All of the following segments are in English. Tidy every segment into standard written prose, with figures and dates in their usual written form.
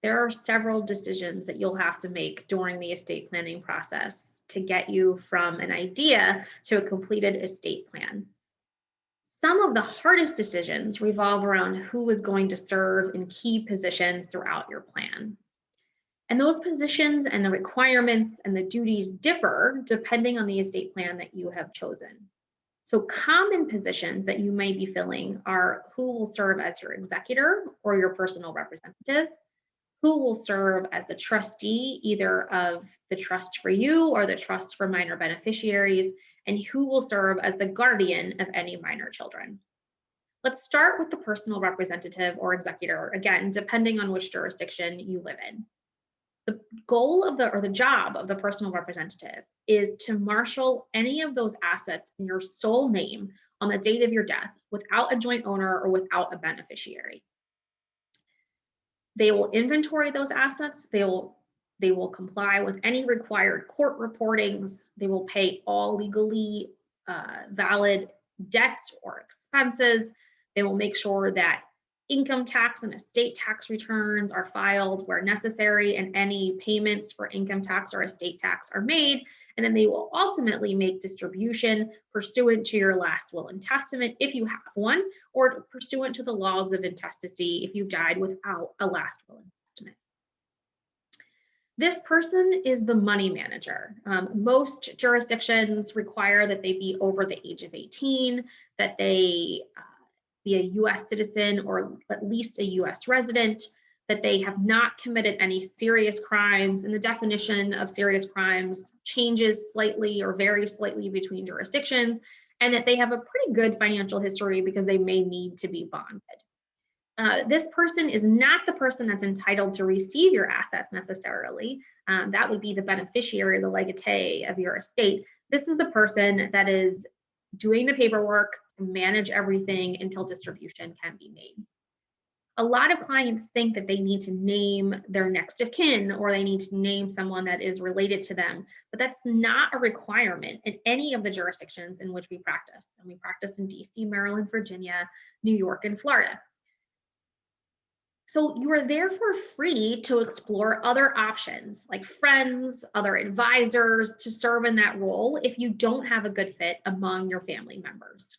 there are several decisions that you'll have to make during the estate planning process to get you from an idea to a completed estate plan. Some of the hardest decisions revolve around who is going to serve in key positions throughout your plan. And those positions and the requirements and the duties differ depending on the estate plan that you have chosen. So common positions that you may be filling are who will serve as your executor or your personal representative, who will serve as the trustee, either of the trust for you or the trust for minor beneficiaries, and who will serve as the guardian of any minor children. Let's start with the personal representative or executor, again, depending on which jurisdiction you live in. The goal of the job of the personal representative is to marshal any of those assets in your sole name on the date of your death without a joint owner or without a beneficiary. They will inventory those assets. They will comply with any required court reportings. They will pay all legally valid debts or expenses. They will make sure that income tax and estate tax returns are filed where necessary, and any payments for income tax or estate tax are made. And then they will ultimately make distribution pursuant to your last will and testament, if you have one, or pursuant to the laws of intestacy if you've died without a last will and testament. This person is the money manager. Most jurisdictions require that they be over the age of 18, that they be a US citizen or at least a US resident, that they have not committed any serious crimes, and the definition of serious crimes changes slightly or varies slightly between jurisdictions, and that they have a pretty good financial history because they may need to be bonded. This person is not the person that's entitled to receive your assets necessarily. That would be the beneficiary, the legatee of your estate. This is the person that is doing the paperwork to manage everything until distribution can be made. A lot of clients think that they need to name their next of kin or they need to name someone that is related to them, but that's not a requirement in any of the jurisdictions in which we practice. And we practice in DC, Maryland, Virginia, New York, and Florida. So you are therefore free to explore other options like friends, other advisors to serve in that role if you don't have a good fit among your family members.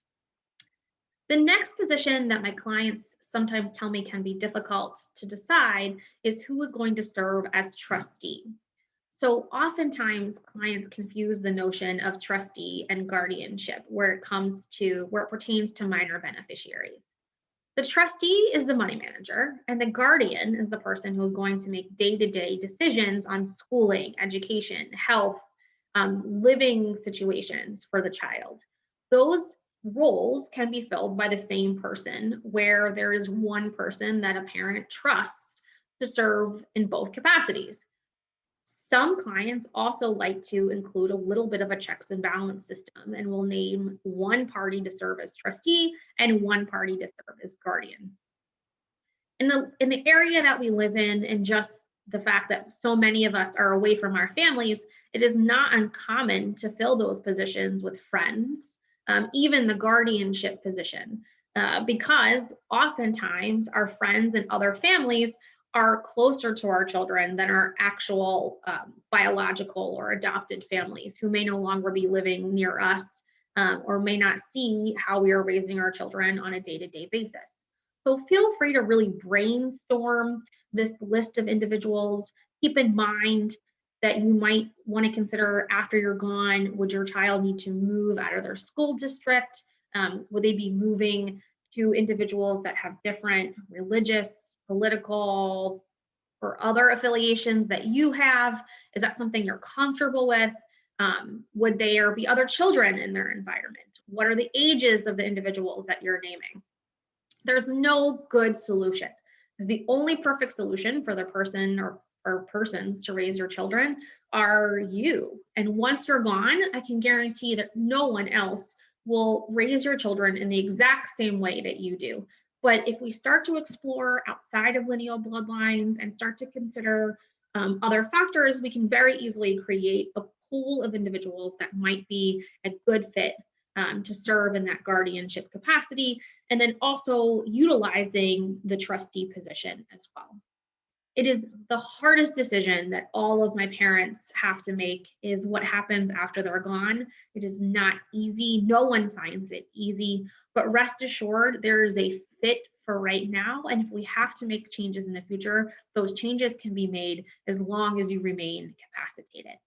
The next position that my clients sometimes tell me can be difficult to decide is who is going to serve as trustee. So oftentimes clients confuse the notion of trustee and guardianship where it pertains to minor beneficiaries. The trustee is the money manager, and the guardian is the person who is going to make day-to-day decisions on schooling, education, health, living situations for the child. Those roles can be filled by the same person, where there is one person that a parent trusts to serve in both capacities. Some clients also like to include a little bit of a checks and balance system and will name one party to serve as trustee and one party to serve as guardian. In the area that we live in, and just the fact that so many of us are away from our families, it is not uncommon to fill those positions with friends, even the guardianship position, because oftentimes our friends and other families are closer to our children than our actual biological or adopted families, who may no longer be living near us or may not see how we are raising our children on a day-to-day basis. So feel free to really brainstorm this list of individuals. Keep in mind that you might want to consider after you're gone, would your child need to move out of their school district? Would they be moving to individuals that have different religious, political, or other affiliations that you have? Is that something you're comfortable with? Would there be other children in their environment? What are the ages of the individuals that you're naming? There's no good solution, because the only perfect solution for the person or persons to raise your children are you. And once you're gone, I can guarantee that no one else will raise your children in the exact same way that you do. But if we start to explore outside of lineal bloodlines and start to consider other factors, we can very easily create a pool of individuals that might be a good fit to serve in that guardianship capacity, and then also utilizing the trustee position as well. It is the hardest decision that all of my parents have to make, is what happens after they're gone. It is not easy. No one finds it easy, but rest assured, there is a fit for right now. And if we have to make changes in the future, those changes can be made as long as you remain capacitated.